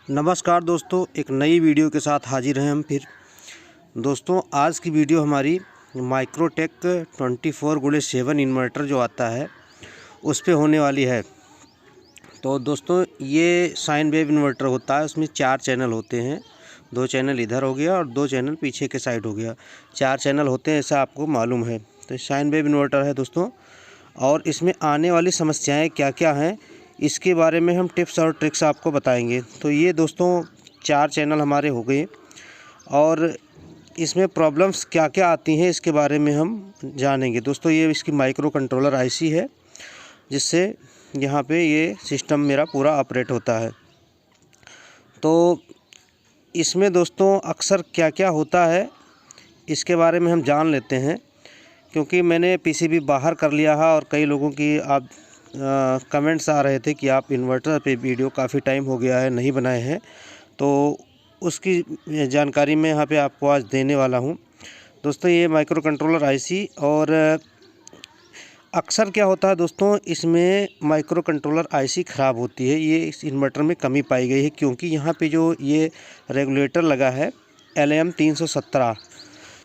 नमस्कार दोस्तों, एक नई वीडियो के साथ हाजिर हैं हम फिर। दोस्तों आज की वीडियो हमारी माइक्रोटेक 24/7 इन्वर्टर जो आता है उस पे होने वाली है। तो दोस्तों ये साइन वेव इन्वर्टर होता है, उसमें 4 चैनल होते हैं। 2 चैनल इधर हो गया और 2 चैनल पीछे के साइड हो गया। 4 चैनल होते हैं, ऐसा आपको मालूम है। तो साइन वेव इन्वर्टर है दोस्तों, और इसमें आने वाली समस्याएं क्या क्या हैं इसके बारे में हम टिप्स और ट्रिक्स आपको बताएंगे। तो ये दोस्तों 4 चैनल हमारे हो गए और इसमें प्रॉब्लम्स क्या क्या आती हैं इसके बारे में हम जानेंगे। दोस्तों ये इसकी माइक्रो कंट्रोलर आईसी है, जिससे यहाँ पे ये सिस्टम मेरा पूरा ऑपरेट होता है। तो इसमें दोस्तों अक्सर क्या क्या होता है इसके बारे में हम जान लेते हैं, क्योंकि मैंने पीसीबी बाहर कर लिया है और कई लोगों की कमेंट्स आ रहे थे कि आप इन्वर्टर पे वीडियो काफ़ी टाइम हो गया है नहीं बनाए हैं, तो उसकी जानकारी मैं यहाँ पे आपको आज देने वाला हूँ। दोस्तों ये माइक्रो कंट्रोलर आईसी, और अक्सर क्या होता है दोस्तों, इसमें माइक्रो कंट्रोलर आईसी ख़राब होती है। ये इस इन्वर्टर में कमी पाई गई है, क्योंकि यहाँ पे जो ये रेगुलेटर लगा है LM317,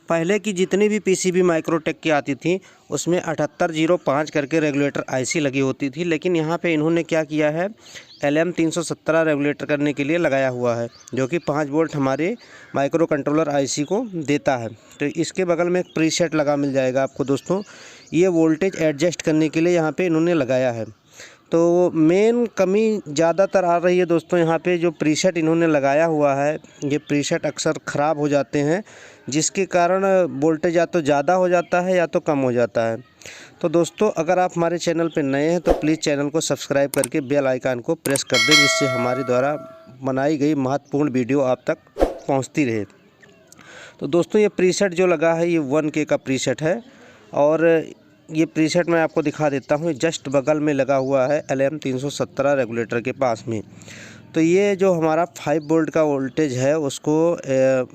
पहले की जितनी भी पीसीबी माइक्रोटेक की आती थी उसमें 7805 करके रेगुलेटर आईसी लगी होती थी, लेकिन यहाँ पे इन्होंने क्या किया है, LM317 रेगुलेटर करने के लिए लगाया हुआ है, जो कि 5 वोल्ट हमारे माइक्रो कंट्रोलर आईसी को देता है। तो इसके बगल में एक प्रीसेट लगा मिल जाएगा आपको दोस्तों, ये वोल्टेज एडजस्ट करने के लिए यहाँ पे इन्होंने लगाया है। तो मेन कमी ज़्यादातर आ रही है दोस्तों, यहाँ पे जो प्रीसेट इन्होंने लगाया हुआ है, ये प्रीसेट अक्सर ख़राब हो जाते हैं, जिसके कारण वोल्टेज या तो ज़्यादा हो जाता है या तो कम हो जाता है। तो दोस्तों अगर आप हमारे चैनल पे नए हैं तो प्लीज़ चैनल को सब्सक्राइब करके बेल आइकन को प्रेस कर दें, जिससे हमारे द्वारा बनाई गई महत्वपूर्ण वीडियो आप तक पहुँचती रहे। तो दोस्तों ये प्रीसेट जो लगा है ये 1K का प्रीसेट है, और ये प्रीसेट मैं आपको दिखा देता हूँ। जस्ट बगल में लगा हुआ है LM317 रेगुलेटर के पास में। तो ये जो हमारा 5 वोल्ट का वोल्टेज है उसको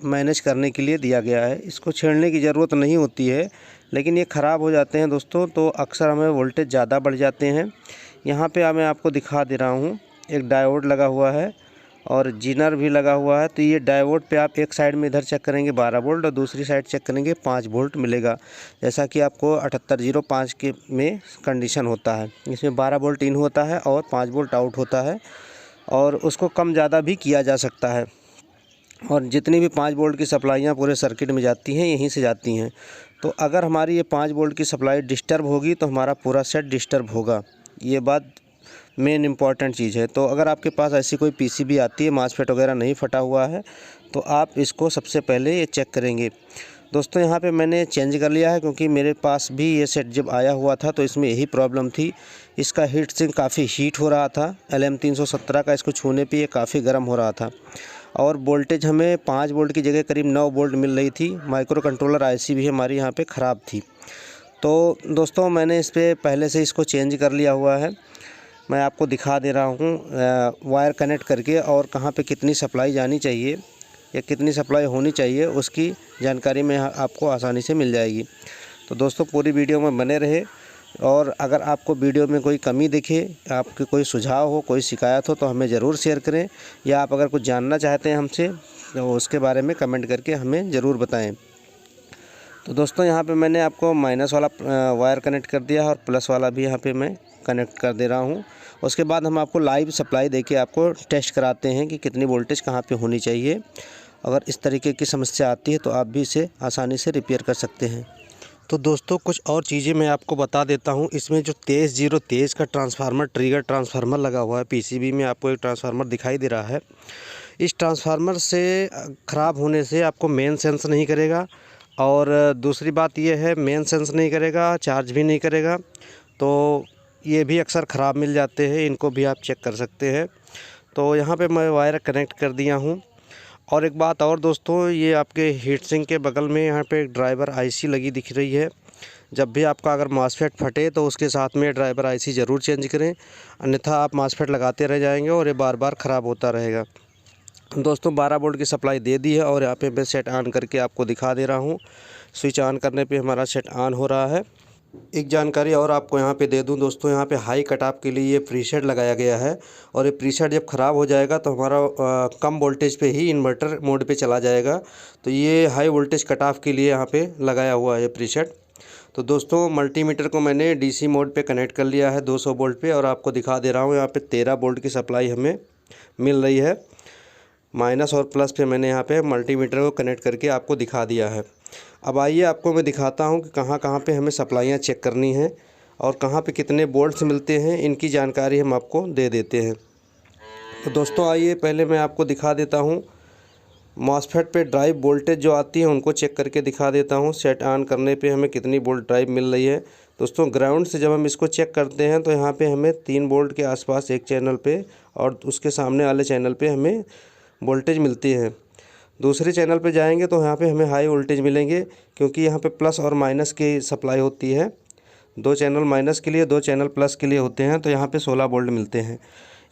मैनेज करने के लिए दिया गया है। इसको छेड़ने की ज़रूरत नहीं होती है, लेकिन ये ख़राब हो जाते हैं दोस्तों, तो अक्सर हमें वोल्टेज ज़्यादा बढ़ जाते हैं। यहाँ पे मैं आपको दिखा दे रहा हूँ, एक डायोड लगा हुआ है और जीनर भी लगा हुआ है। तो ये डायोड पे आप एक साइड में इधर चेक करेंगे 12 वोल्ट और दूसरी साइड चेक करेंगे 5 वोल्ट मिलेगा, जैसा कि आपको 7805 के में कंडीशन होता है। इसमें 12 वोल्ट इन होता है और 5 वोल्ट आउट होता है, और उसको कम ज़्यादा भी किया जा सकता है। और जितनी भी 5 वोल्ट की सप्लाइयाँ पूरे सर्किट में जाती हैं यहीं से जाती हैं। तो अगर हमारी ये 5 वोल्ट की सप्लाई डिस्टर्ब होगी तो हमारा पूरा सेट डिस्टर्ब होगा, ये बात मेन इम्पॉर्टेंट चीज़ है। तो अगर आपके पास ऐसी कोई पीसीबी आती है, मासफेट वगैरह नहीं फटा हुआ है, तो आप इसको सबसे पहले ये चेक करेंगे। दोस्तों यहाँ पे मैंने चेंज कर लिया है, क्योंकि मेरे पास भी ये सेट जब आया हुआ था तो इसमें यही प्रॉब्लम थी। इसका हीट सिंक काफ़ी हीट हो रहा था, LM317 का, इसको छूने पे ये काफ़ी गर्म हो रहा था, और वोल्टेज हमें 5 वोल्ट की जगह करीब 9 वोल्ट मिल रही थी। माइक्रो कंट्रोलर आईसी भी हमारी यहाँ पे ख़राब थी। तो दोस्तों मैंने इस पर पहले से इसको चेंज कर लिया हुआ है। मैं आपको दिखा दे रहा हूँ वायर कनेक्ट करके, और कहाँ पे कितनी सप्लाई जानी चाहिए या कितनी सप्लाई होनी चाहिए उसकी जानकारी में आपको आसानी से मिल जाएगी। तो दोस्तों पूरी वीडियो में बने रहे, और अगर आपको वीडियो में कोई कमी दिखे, आपके कोई सुझाव हो, कोई शिकायत हो, तो हमें ज़रूर शेयर करें, या आप अगर कुछ जानना चाहते हैं हमसे तो उसके बारे में कमेंट करके हमें ज़रूर बताएँ। तो दोस्तों यहाँ पे मैंने आपको माइनस वाला वायर कनेक्ट कर दिया है और प्लस वाला भी यहाँ पे मैं कनेक्ट कर दे रहा हूँ। उसके बाद हम आपको लाइव सप्लाई देके आपको टेस्ट कराते हैं कि कितनी वोल्टेज कहाँ पे होनी चाहिए। अगर इस तरीके की समस्या आती है तो आप भी इसे आसानी से रिपेयर कर सकते हैं। तो दोस्तों कुछ और चीज़ें मैं आपको बता देता हूँ। इसमें जो 2303 का ट्रांसफार्मर, ट्रिगर ट्रांसफार्मर लगा हुआ है पीसीबी में, आपको एक ट्रांसफार्मर दिखाई दे रहा है। इस ट्रांसफार्मर से ख़राब होने से आपको मेन सेंस नहीं करेगा, और दूसरी बात ये है, मेन सेंस नहीं करेगा, चार्ज भी नहीं करेगा। तो ये भी अक्सर ख़राब मिल जाते हैं, इनको भी आप चेक कर सकते हैं। तो यहाँ पे मैं वायर कनेक्ट कर दिया हूँ। और एक बात और दोस्तों, ये आपके हीट सिंक के बगल में यहाँ पे एक ड्राइवर आईसी लगी दिख रही है। जब भी आपका अगर मासफेट फटे तो उसके साथ में ड्राइवर आईसी ज़रूर चेंज करें, अन्यथा आप मासफेट लगाते रह जाएंगे और ये बार बार ख़राब होता रहेगा। दोस्तों 12 वोल्ट की सप्लाई दे दी है, और यहाँ पे मैं सेट ऑन करके आपको दिखा दे रहा हूँ। स्विच ऑन करने पे हमारा सेट ऑन हो रहा है। एक जानकारी और आपको यहाँ पे दे दूं दोस्तों, यहाँ पे हाई कट ऑफ के लिए ये प्रीसेट लगाया गया है और ये प्रीसेट जब ख़राब हो जाएगा तो हमारा कम वोल्टेज पे ही इन्वर्टर मोड पे चला जाएगा। तो ये हाई वोल्टेज कट ऑफ के लिए यहाँ पे लगाया हुआ है प्रीसेट। तो दोस्तों मल्टीमीटर को मैंने डीसी मोड पे कनेक्ट कर लिया है 200 वोल्ट पे, और आपको दिखा दे रहा हूँ यहाँ पे 13 वोल्ट की सप्लाई हमें मिल रही है। माइनस और प्लस पे मैंने यहाँ पे मल्टीमीटर को कनेक्ट करके आपको दिखा दिया है। अब आइए आपको मैं दिखाता हूँ कि कहाँ कहाँ पे हमें सप्लाइयाँ चेक करनी है और कहाँ पे कितने वोल्ट्स मिलते हैं, इनकी जानकारी हम आपको दे देते हैं। तो दोस्तों आइए पहले मैं आपको दिखा देता हूँ मॉसफेट पे ड्राइव वोल्टेज जो आती है उनको चेक करके दिखा देता हूँ। सेट ऑन करने पे हमें कितनी वोल्ट ड्राइव मिल रही है। दोस्तों ग्राउंड से जब हम इसको चेक करते हैं तो यहाँ पे हमें 3 वोल्ट के आसपास एक चैनल पे और उसके सामने वाले चैनल पे हमें वोल्टेज मिलती है। दूसरे चैनल पे जाएंगे तो यहाँ पे हमें हाई वोल्टेज मिलेंगे, क्योंकि यहाँ पे प्लस और माइनस की सप्लाई होती है। 2 चैनल माइनस के लिए 2 चैनल प्लस के लिए होते हैं, तो यहाँ पे 16 वोल्ट मिलते हैं।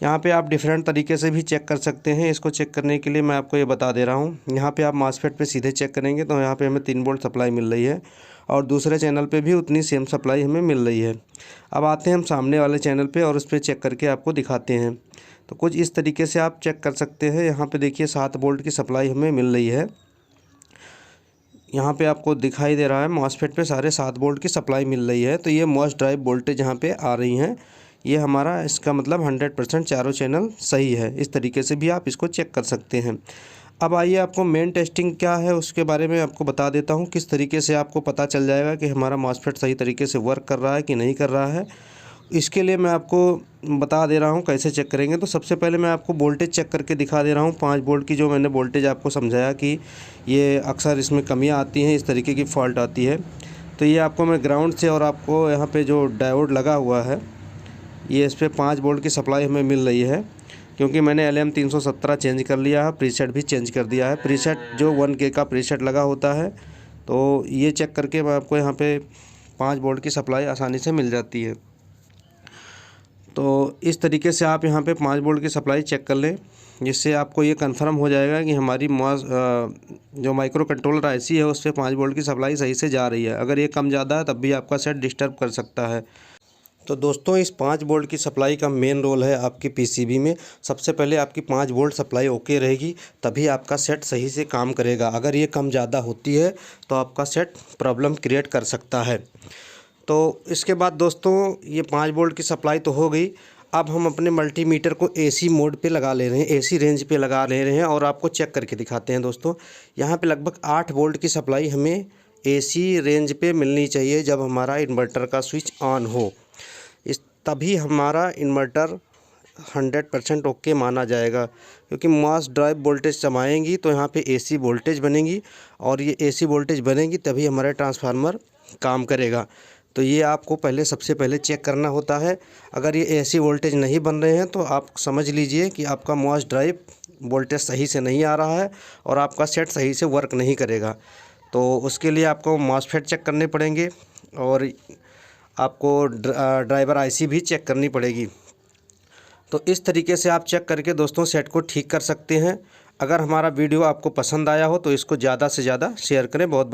यहाँ पे आप डिफरेंट तरीके से भी चेक कर सकते हैं। इसको चेक करने के लिए मैं आपको ये बता दे रहा हूँ। यहाँ पे आप मॉसफेट पे सीधे चेक करेंगे तो यहाँ पे हमें 3 वोल्ट सप्लाई मिल रही है और दूसरे चैनल पे भी उतनी सेम सप्लाई हमें मिल रही है। अब आते हैं हम सामने वाले चैनल पे और उस पर चेक करके आपको दिखाते हैं। तो कुछ इस तरीके से आप चेक कर सकते हैं। यहाँ पे देखिए 7 वोल्ट की सप्लाई हमें मिल रही है। यहाँ पे आपको दिखाई दे रहा है मॉसफेट पे सारे 7 वोल्ट की सप्लाई मिल रही है। तो ये मॉस ड्राइव वोल्टेज यहाँ पे आ रही हैं। ये हमारा इसका मतलब 100% चारों चैनल सही है। इस तरीके से भी आप इसको चेक कर सकते हैं। अब आइए आपको मेन टेस्टिंग क्या है उसके बारे में आपको बता देता हूँ, किस तरीके से आपको पता चल जाएगा कि हमारा मॉसफेट सही तरीके से वर्क कर रहा है कि नहीं कर रहा है। इसके लिए मैं आपको बता दे रहा हूँ कैसे चेक करेंगे। तो सबसे पहले मैं आपको वोल्टेज चेक करके दिखा दे रहा हूँ। 5 वोल्ट की जो मैंने वोल्टेज आपको समझाया कि ये अक्सर इसमें कमियाँ आती हैं, इस तरीके की फॉल्ट आती है। तो ये आपको मैं ग्राउंड से और आपको यहाँ पे जो डायोड लगा हुआ है ये इस पर 5 वोल्ट की सप्लाई हमें मिल रही है, क्योंकि मैंने LM317 चेंज कर लिया है, प्रीसेट भी चेंज कर दिया है। प्रीसेट जो 1K का प्रीसेट लगा होता है, तो ये चेक करके मैं आपको यहाँ पे 5 वोल्ट की सप्लाई आसानी से मिल जाती है। तो इस तरीके से आप यहाँ पे 5 वोल्ट की सप्लाई चेक कर लें, जिससे आपको ये कंफर्म हो जाएगा कि हमारी जो माइक्रो कंट्रोलर आईसी है उस पर 5 वोल्ट की सप्लाई सही से जा रही है। अगर ये कम ज़्यादा है तब भी आपका सेट डिस्टर्ब कर सकता है। तो दोस्तों इस 5 वोल्ट की सप्लाई का मेन रोल है आपकी पीसीबी में। सबसे पहले आपकी 5 वोल्ट सप्लाई ओके रहेगी तभी आपका सेट सही से काम करेगा। अगर ये कम ज़्यादा होती है तो आपका सेट प्रॉब्लम क्रिएट कर सकता है। तो इसके बाद दोस्तों ये 5 वोल्ट की सप्लाई तो हो गई। अब हम अपने मल्टीमीटर को एसी मोड पे लगा ले रहे हैं, एसी रेंज पे लगा ले रहे हैं और आपको चेक करके दिखाते हैं। दोस्तों यहाँ पे लगभग 8 वोल्ट की सप्लाई हमें एसी रेंज पे मिलनी चाहिए जब हमारा इन्वर्टर का स्विच ऑन हो। तभी हमारा इन्वर्टर 100% ओके माना जाएगा, क्योंकि मास ड्राइव वोल्टेज समाएंगी तो यहाँ पे एसी वोल्टेज बनेगी और ये एसी वोल्टेज बनेगी तभी हमारा ट्रांसफार्मर काम करेगा। तो ये आपको पहले सबसे पहले चेक करना होता है। अगर ये एसी वोल्टेज नहीं बन रहे हैं तो आप समझ लीजिए कि आपका मास ड्राइव वोल्टेज सही से नहीं आ रहा है और आपका सेट सही से वर्क नहीं करेगा। तो उसके लिए आपको मॉसफेट चेक करने पड़ेंगे और आपको ड्राइवर आईसी भी चेक करनी पड़ेगी। तो इस तरीके से आप चेक करके दोस्तों सेट को ठीक कर सकते हैं। अगर हमारा वीडियो आपको पसंद आया हो तो इसको ज़्यादा से ज़्यादा शेयर करें। बहुत बहुत